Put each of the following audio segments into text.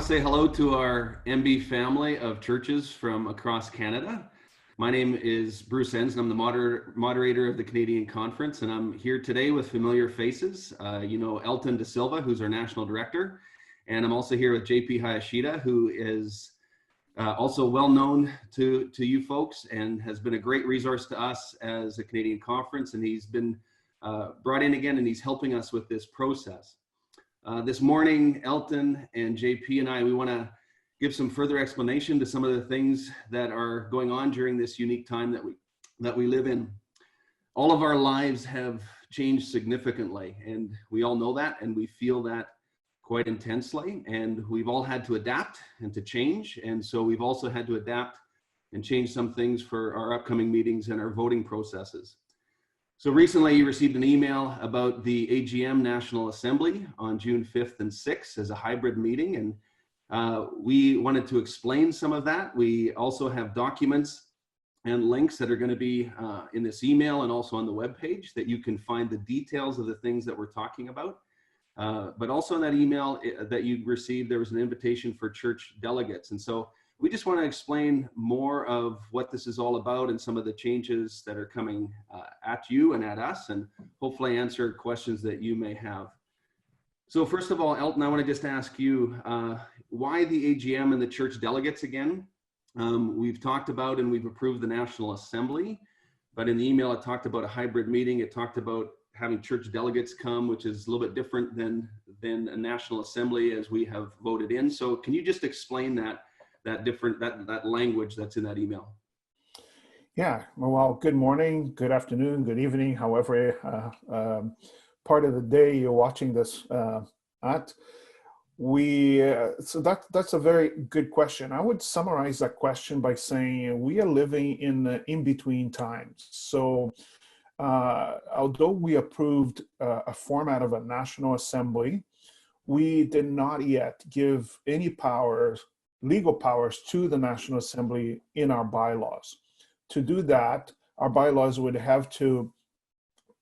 to say hello to our MB family of churches from across Canada. My name is Bruce Enns, and I'm the moderator of the Canadian Conference, and I'm here today with familiar faces. You know Elton De Silva, who's our National Director, and I'm also here with JP Hayashida, who is also well known to you folks and has been a great resource to us as a Canadian Conference, and he's been brought in again, and he's helping us with this process. This morning, Elton and JP and I, we want to give some further explanation to some of the things that are going on during this unique time that we live in. All of our lives have changed significantly, and we all know that, and we feel that quite intensely, and we've all had to adapt and to change, and so we've also had to adapt and change some things for our upcoming meetings and our voting processes. So recently you received an email about the AGM National Assembly on June 5th and 6th as a hybrid meeting, and we wanted to explain some of that. We also have documents and links that are going to be in this email and also on the webpage that you can find the details of the things that we're talking about. But also in that email that you received, there was an invitation for church delegates. And so we just want to explain more of what this is all about and some of the changes that are coming at you and at us, and hopefully answer questions that you may have. So first of all, Elton, I want to just ask you, why the AGM and the church delegates again? We've talked about and we've approved the National Assembly, but in the email it talked about a hybrid meeting. It talked about having church delegates come, which is a little bit different than a National Assembly as we have voted in. So can you just explain that language that's in that email? Yeah, well, good morning, good afternoon, good evening, however part of the day you're watching this at. So that's a very good question. I would summarize that question by saying we are living in the in-between times. So although we approved a format of a National Assembly, we did not yet give any legal powers to the National Assembly in our bylaws. To do that, our bylaws would have to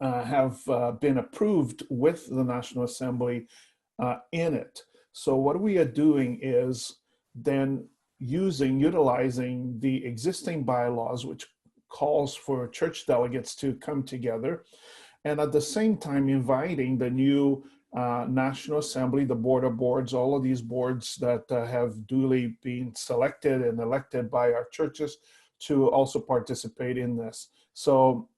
have been approved with the National Assembly in it. So what we are doing is then utilizing the existing bylaws, which calls for church delegates to come together, and at the same time inviting the new National Assembly, the Board of Boards, all of these boards that have duly been selected and elected by our churches to also participate in this. So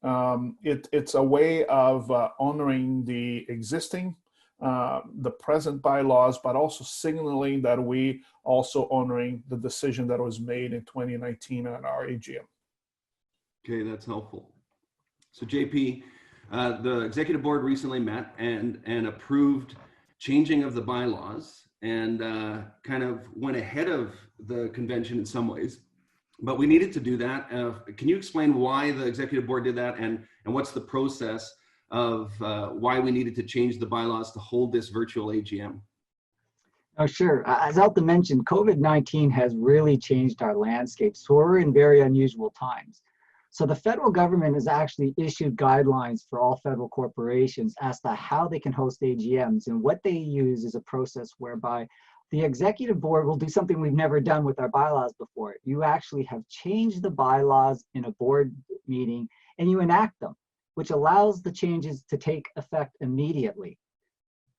it's a way of honoring the existing, the present bylaws, but also signaling that we also honoring the decision that was made in 2019 at our AGM. Okay, that's helpful. So JP, the executive board recently met and approved changing of the bylaws and kind of went ahead of the convention in some ways, but we needed to do that. Can you explain why the executive board did that and what's the process of why we needed to change the bylaws to hold this virtual AGM? Oh, sure. As Elton mentioned, COVID-19 has really changed our landscape, so we're in very unusual times. So the federal government has actually issued guidelines for all federal corporations as to how they can host AGMs, and what they use is a process whereby the executive board will do something we've never done with our bylaws before. You actually have changed the bylaws in a board meeting and you enact them, which allows the changes to take effect immediately.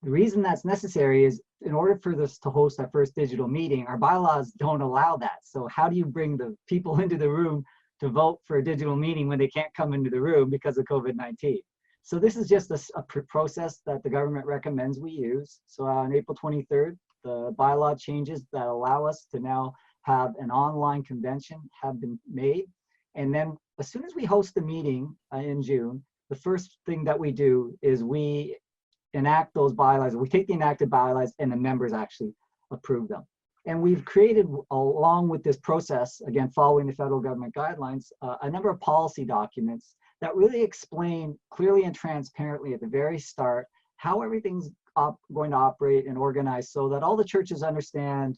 The reason that's necessary is in order for this to host our first digital meeting, our bylaws don't allow that. So how do you bring the people into the room to vote for a digital meeting when they can't come into the room because of COVID-19? So this is just a process that the government recommends we use. So on April 23rd, the bylaw changes that allow us to now have an online convention have been made. And then as soon as we host the meeting in June, the first thing that we do is we enact those bylaws. We take the enacted bylaws and the members actually approve them. And we've created, along with this process, again, following the federal government guidelines, a number of policy documents that really explain clearly and transparently at the very start how everything's going to operate and organize, so that all the churches understand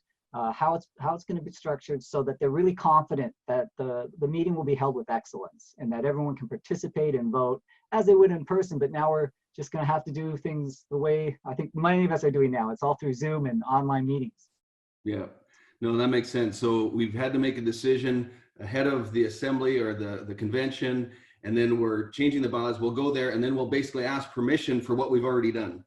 how it's going to be structured, so that they're really confident that the meeting will be held with excellence and that everyone can participate and vote as they would in person. But now we're just going to have to do things the way I think many of us are doing now. It's all through Zoom and online meetings. Yeah, no, that makes sense. So we've had to make a decision ahead of the assembly or the convention, and then we're changing the bylaws. We'll go there, and then we'll basically ask permission for what we've already done.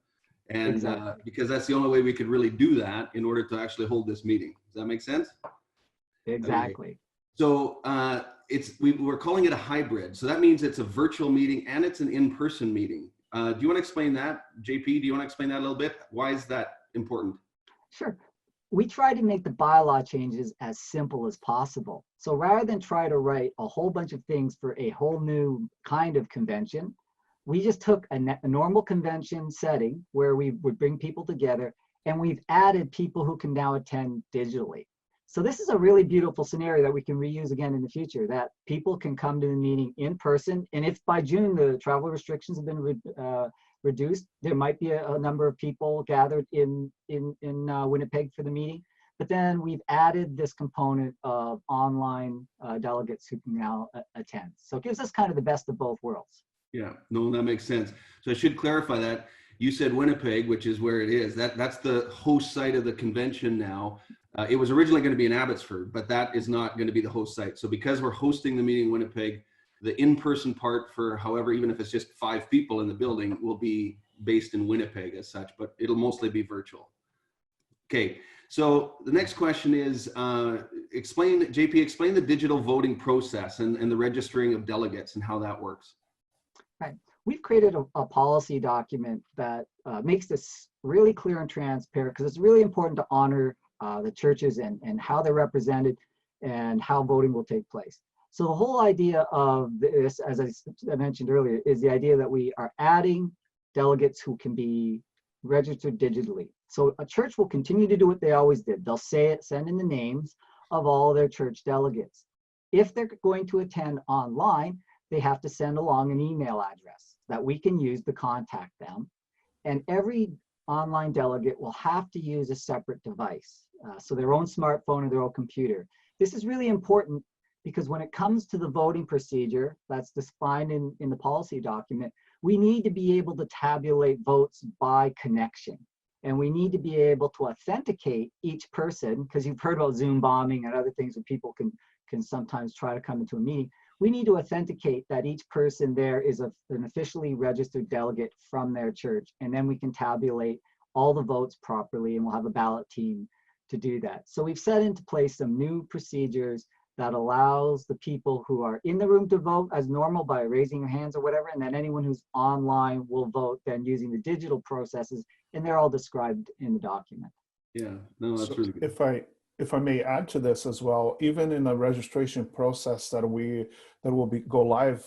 And Exactly. because that's the only way we could really do that in order to actually hold this meeting. Does that make sense? Okay. Exactly. So we're calling it a hybrid. So that means it's a virtual meeting and it's an in-person meeting. Do you want to explain that, JP? Do you want to explain that a little bit? Why is that important? Sure. We try to make the bylaw changes as simple as possible. So rather than try to write a whole bunch of things for a whole new kind of convention, we just took a normal convention setting where we would bring people together, and we've added people who can now attend digitally. So this is a really beautiful scenario that we can reuse again in the future, that people can come to the meeting in person. And if by June the travel restrictions have been reduced, there might be a number of people gathered in Winnipeg for the meeting. But then we've added this component of online delegates who can now attend. So it gives us kind of the best of both worlds. Yeah, no, that makes sense. So I should clarify that. You said Winnipeg, which is where it is. That's the host site of the convention now. It was originally going to be in Abbotsford, but that is not going to be the host site. So because we're hosting the meeting in Winnipeg, the in-person part for however, even if it's just 5 people in the building, will be based in Winnipeg as such, but it'll mostly be virtual. Okay, so the next question is, JP, explain the digital voting process and the registering of delegates and how that works. Right. We've created a policy document that makes this really clear and transparent, because it's really important to honor the churches and how they're represented and how voting will take place. So the whole idea of this, as I mentioned earlier, is the idea that we are adding delegates who can be registered digitally. So a church will continue to do what they always did. They'll send in the names of all their church delegates. If they're going to attend online, they have to send along an email address that we can use to contact them. And every online delegate will have to use a separate device, so their own smartphone or their own computer. This is really important because when it comes to the voting procedure that's defined in the policy document, we need to be able to tabulate votes by connection. And we need to be able to authenticate each person, because you've heard about Zoom bombing and other things where people can sometimes try to come into a meeting. We need to authenticate that each person there is an officially registered delegate from their church, and then we can tabulate all the votes properly, and we'll have a ballot team to do that. So we've set into place some new procedures that allows the people who are in the room to vote as normal by raising your hands or whatever, and then anyone who's online will vote then using the digital processes, and they're all described in the document. Yeah, no, that's really good. If I may add to this as well, even in the registration process that will go live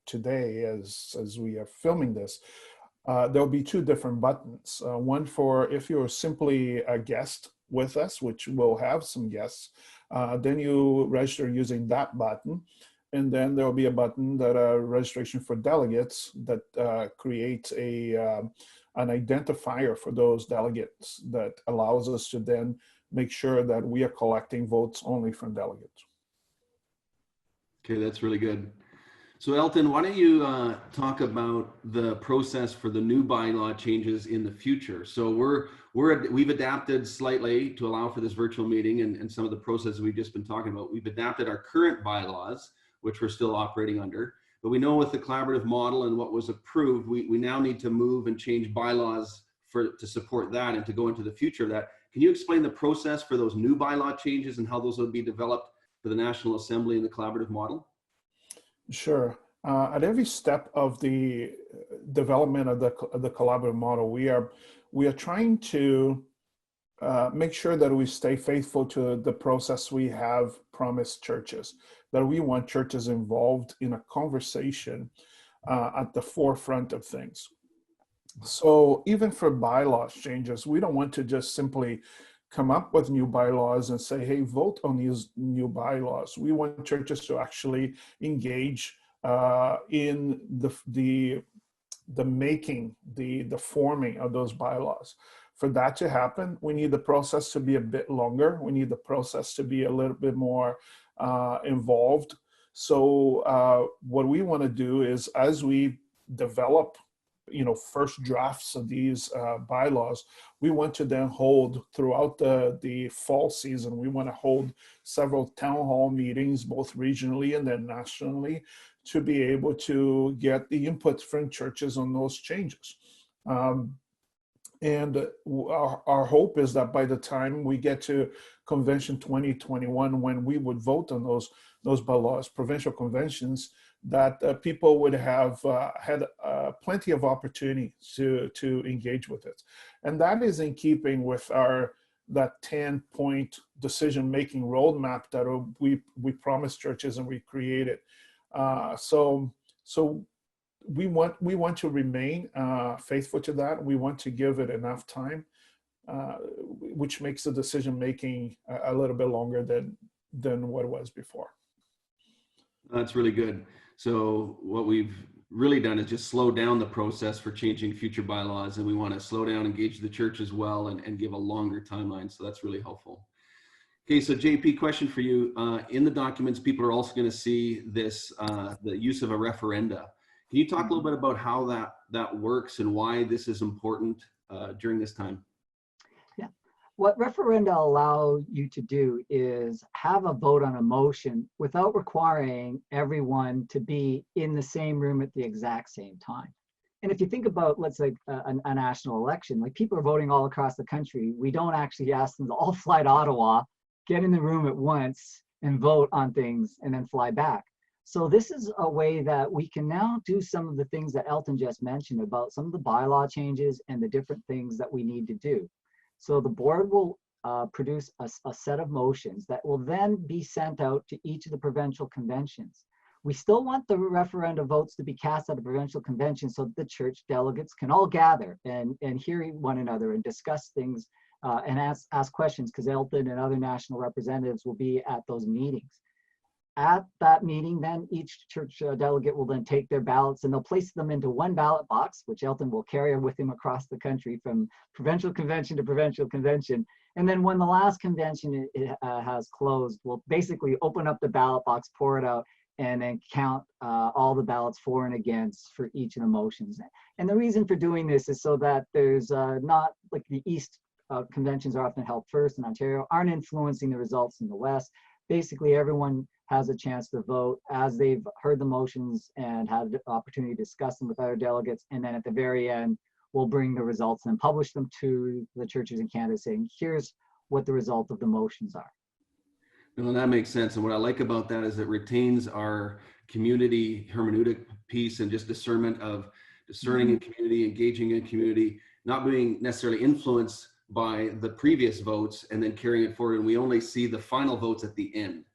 today as we are filming this, there'll be 2 different buttons. One for if you're simply a guest with us, which we'll have some guests, then you register using that button. And then there'll be a button that registration for delegates that creates an identifier for those delegates that allows us to then make sure that we are collecting votes only from delegates. Okay, that's really good. So Elton, why don't you talk about the process for the new bylaw changes in the future? So we've adapted slightly to allow for this virtual meeting and some of the processes we've just been talking about. We've adapted our current bylaws, which we're still operating under, but we know with the collaborative model and what was approved, we now need to move and change bylaws to support that and to go into the future of that. Can you explain the process for those new bylaw changes and how those will be developed for the National Assembly and the collaborative model? Sure. At every step of the development of the collaborative model, we are trying to make sure that we stay faithful to the process we have promised churches, that we want churches involved in a conversation at the forefront of things. So even for bylaws changes, we don't want to just simply come up with new bylaws and say, hey, vote on these new bylaws. We want churches to actually engage in the making, the forming of those bylaws. For that to happen, we need the process to be a bit longer. We need the process to be a little bit more involved. So what we want to do is, as we develop first drafts of these bylaws, we want to then hold throughout the fall season. We want to hold several town hall meetings, both regionally and then nationally, to be able to get the input from churches on those changes. And our hope is that by the time we get to Convention 2021, when we would vote on those bylaws, provincial conventions, that people would have had plenty of opportunity to engage with it. And that is in keeping with that 10-point decision-making roadmap that we promised churches and we created. So we want to remain faithful to that. We want to give it enough time, which makes the decision making a little bit longer than what it was before. That's really good. So what we've really done is just slow down the process for changing future bylaws, and we want to slow down, engage the church as well, and give a longer timeline. So that's really helpful. Okay, so JP, question for you. In the documents, people are also going to see this, the use of a referenda. Can you talk a little bit about how that works and why this is important during this time? Yeah, what referenda allow you to do is have a vote on a motion without requiring everyone to be in the same room at the exact same time. And if you think about, let's say, a national election, like people are voting all across the country, we don't actually ask them to all fly to Ottawa, get in the room at once and vote on things and then fly back. So this is a way that we can now do some of the things that Elton just mentioned about some of the bylaw changes and the different things that we need to do. So the board will produce a set of motions that will then be sent out to each of the provincial conventions. We still want the referenda votes to be cast at the provincial convention so that the church delegates can all gather and hear one another and discuss things and ask questions, because Elton and other national representatives will be at those meetings. At that meeting, then each church delegate will then take their ballots and they'll place them into one ballot box, which Elton will carry with him across the country from provincial convention to provincial convention. And then when the last convention has closed, we'll basically open up the ballot box, pour it out, and then count all the ballots for and against for each of the motions. And the reason for doing this is so that there's not, like the East conventions are often held first in Ontario, aren't influencing the results in the West. Basically, everyone has a chance to vote as they've heard the motions and had the opportunity to discuss them with other delegates. And then at the very end, we'll bring the results and publish them to the churches in Canada saying, here's what the result of the motions are. Well, that makes sense. And what I like about that is it retains our community hermeneutic piece and just discernment of discerning in community, engaging in community, not being necessarily influenced by the previous votes and then carrying it forward. And we only see the final votes at the end.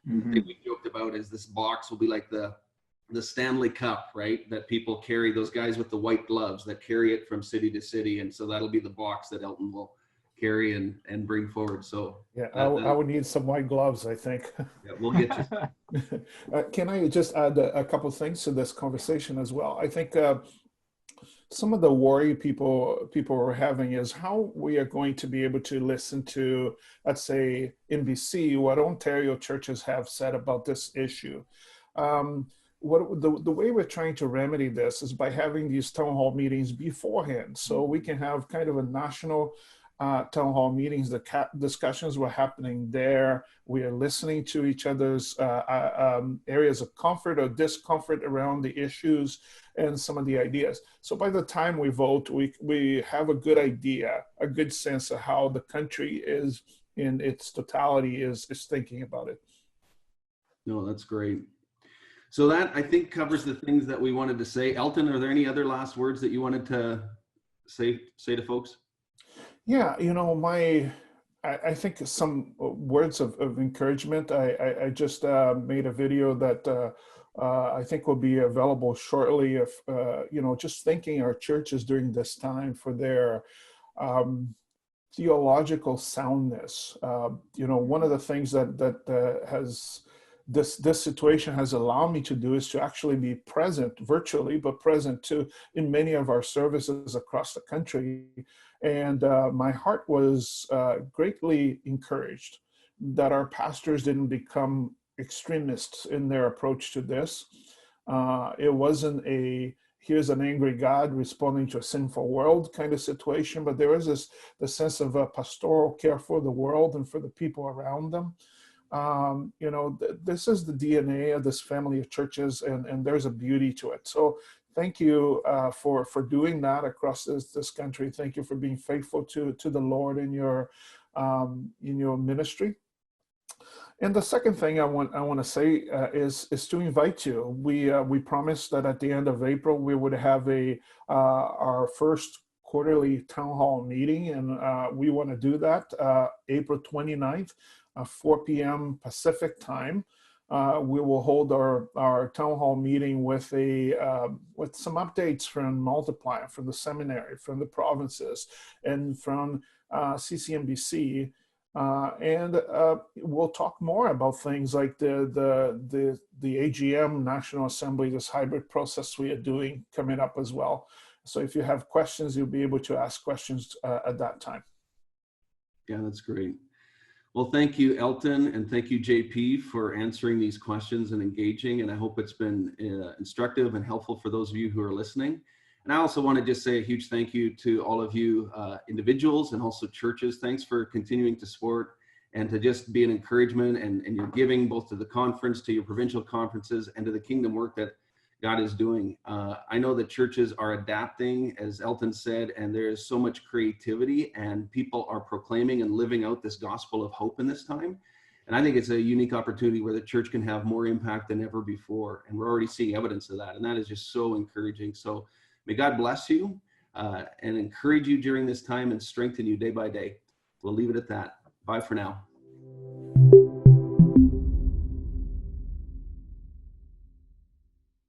The thing we joked about is this box will be like the Stanley Cup, right? That people carry, those guys with the white gloves that carry it from city to city. And so that'll be the box that Elton will carry and bring forward. So yeah, I would need some white gloves, I think. Yeah, we'll get you. Can I just add a couple of things to this conversation as well? I think some of the worry people are having is how we are going to be able to listen to, let's say, in BC, what Ontario churches have said about this issue. The way we're trying to remedy this is by having these town hall meetings beforehand, so we can have kind of a national town hall meetings. The discussions were happening there. We are listening to each other's areas of comfort or discomfort around the issues and some of the ideas. So by the time we vote, we have a good idea, a good sense of how the country is in its totality is thinking about it. No, that's great. So that, I think, covers the things that we wanted to say. Elton, are there any other last words that you wanted to say to folks? Yeah, I think some words of encouragement. I just made a video that I think will be available shortly. If just thanking our churches during this time for their theological soundness. One of the things that has this situation has allowed me to do is to actually be present virtually, but present too in many of our services across the country. And my heart was greatly encouraged that our pastors didn't become extremists in their approach to this. It wasn't a here's an angry God responding to a sinful world kind of situation, but there is the sense of a pastoral care for the world and for the people around them. This is the DNA of this family of churches, and there's a beauty to it. So thank you for doing that across this country. Thank you for being faithful to the Lord in your ministry. And the second thing I want to say is to invite you. We promised that at the end of April we would have our first quarterly town hall meeting, and we want to do that April 29th, 4 p.m. Pacific time. We will hold our town hall meeting with some updates from Multiply, from the seminary, from the provinces, and from CCMBC. And we'll talk more about things like the AGM National Assembly, this hybrid process we are doing coming up as well. So if you have questions, you'll be able to ask questions at that time. Yeah, that's great. Well, thank you, Elton, and thank you, JP, for answering these questions and engaging. And I hope it's been instructive and helpful for those of you who are listening. And I also want to just say a huge thank you to all of you individuals and also churches. Thanks for continuing to support and to just be an encouragement and your giving both to the conference, to your provincial conferences, and to the kingdom work that God is doing. I know that churches are adapting, as Elton said, and there is so much creativity, and people are proclaiming and living out this gospel of hope in this time. And I think it's a unique opportunity where the church can have more impact than ever before. And we're already seeing evidence of that. And that is just so encouraging. So may God bless you and encourage you during this time and strengthen you day by day. We'll leave it at that. Bye for now.